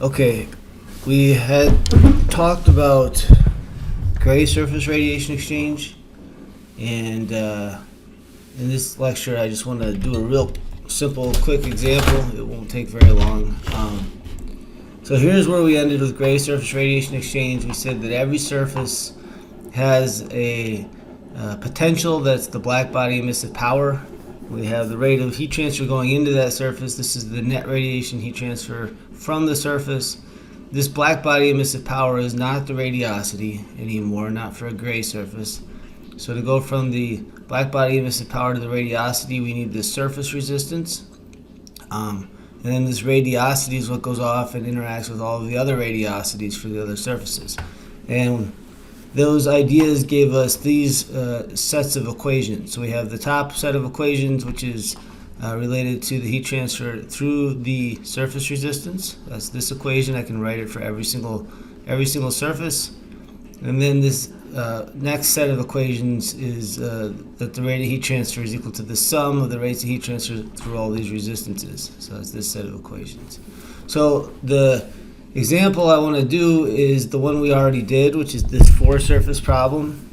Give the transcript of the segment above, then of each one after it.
Okay, we had talked about gray surface radiation exchange, and in this lecture I just want to do a real simple, quick example. It won't take very long. So here's where we ended with gray surface radiation exchange. We said that every surface has a potential that's the black body emissive power. We have the rate of heat transfer going into that surface. This is the net radiation heat transfer from the surface. This black body emissive power is not the radiosity anymore, not for a gray surface. So to go from the black body emissive power to the radiosity, we need the surface resistance. And then this radiosity is what goes off and interacts with all of the other radiosities for the other surfaces. And those ideas gave us these sets of equations. So we have the top set of equations, which is related to the heat transfer through the surface resistance. That's this equation. I can write it for every single surface. And then this next set of equations is that the rate of heat transfer is equal to the sum of the rates of heat transfer through all these resistances. So that's this set of equations. So the example I want to do is the one we already did, which is this four-surface problem.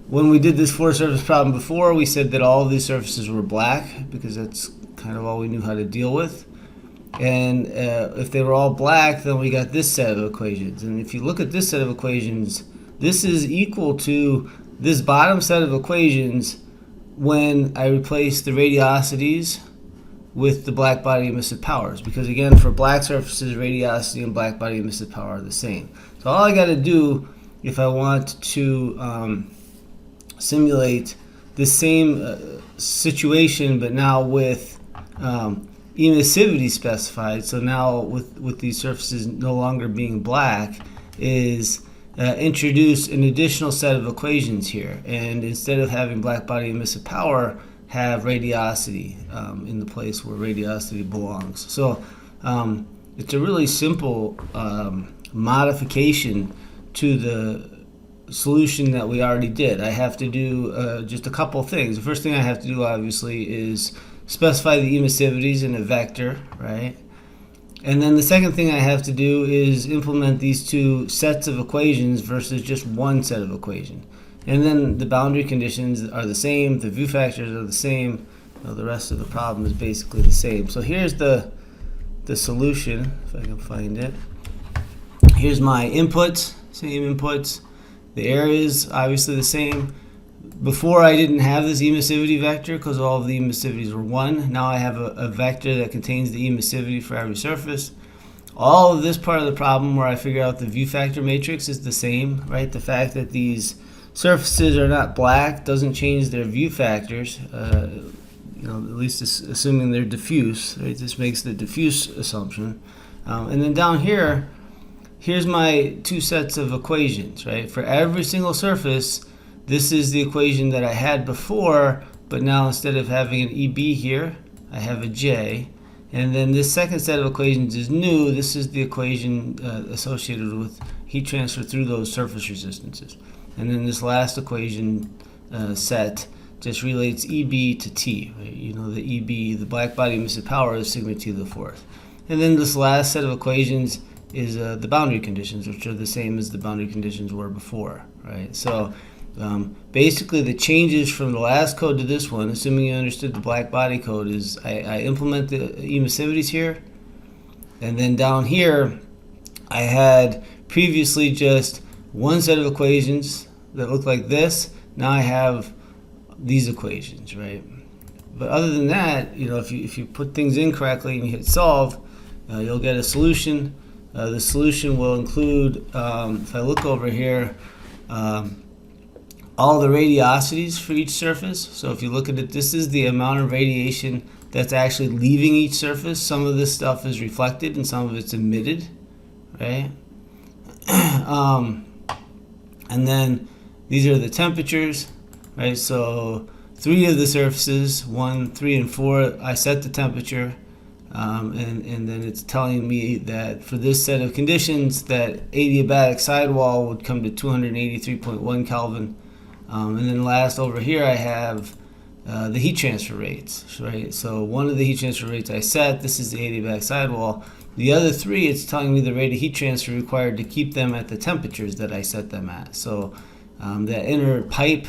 When we did this four-surface problem before, we said that all of these surfaces were black because that's kind of all we knew how to deal with. And if they were all black, then we got this set of equations. And if you look at this set of equations, this is equal to this bottom set of equations when I replace the radiosities with the black body emissive powers, because again, for black surfaces, radiosity and black body emissive power are the same. So all I got to do, if I want to simulate the same situation, but now with emissivity specified, so now with these surfaces no longer being black, is introduce an additional set of equations here. And instead of having black body emissive power, have radiosity in the place where radiosity belongs. So it's a really simple modification to the solution that we already did. I have to do just a couple things. The first thing I have to do, obviously, is specify the emissivities in a vector, right? And then the second thing I have to do is implement these two sets of equations versus just one set of equations. And then the boundary conditions are the same, the view factors are the same, the rest of the problem is basically the same. So here's the solution, if I can find it. Here's my inputs, same inputs. The area is obviously the same. Before I didn't have this emissivity vector because all of the emissivities were 1. Now I have a vector that contains the emissivity for every surface. All of this part of the problem where I figure out the view factor matrix is the same, right? The fact that these surfaces are not black doesn't change their view factors, at least assuming they're diffuse, right? This makes the diffuse assumption. And then down here, here's my two sets of equations, right? For every single surface, this is the equation that I had before, but now instead of having an EB here, I have a J. And then this second set of equations is new. This is the equation associated with heat transfer through those surface resistances. And then this last equation set just relates EB to T. Right? You know, the EB, the black body emissive power, is sigma T to the fourth. And then this last set of equations is the boundary conditions, which are the same as the boundary conditions were before. Right? So basically the changes from the last code to this one, assuming you understood the black body code, is I implement the emissivities here. And then down here, I had previously just one set of equations that look like this. Now I have these equations, right? But other than that, if you put things in correctly and you hit solve, you'll get a solution. The solution will include, if I look over here, all the radiosities for each surface. So if you look at it, this is the amount of radiation that's actually leaving each surface. Some of this stuff is reflected and some of it's emitted, right? And then these are the temperatures, right? So 3 of the surfaces, 1, 3, and 4, I set the temperature, and then it's telling me that for this set of conditions that adiabatic sidewall would come to 283.1 Kelvin. And then last over here I have the heat transfer rates, right? So one of the heat transfer rates I set, this is the adiabatic sidewall. The other three, it's telling me the rate of heat transfer required to keep them at the temperatures that I set them at. So that inner pipe,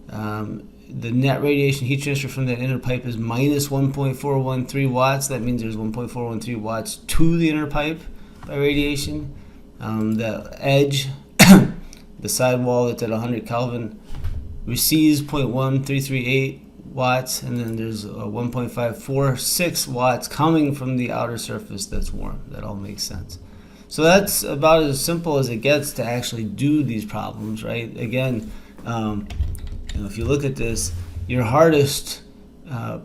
the net radiation heat transfer from that inner pipe is minus 1.413 watts. That means there's 1.413 watts to the inner pipe by radiation. The edge, the sidewall that's at 100 Kelvin, receives 0.1338 watts, and then there's 1.546 watts coming from the outer surface that's warm. That all makes sense. So that's about as simple as it gets to actually do these problems, right? Again, if you look at this, your hardest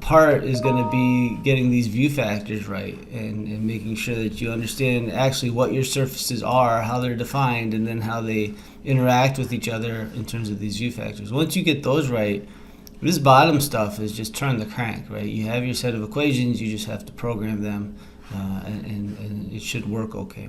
part is going to be getting these view factors right and making sure that you understand actually what your surfaces are, how they're defined, and then how they interact with each other in terms of these view factors. Once you get those right, this bottom stuff is just turn the crank, right? You have your set of equations, you just have to program them, and it should work okay.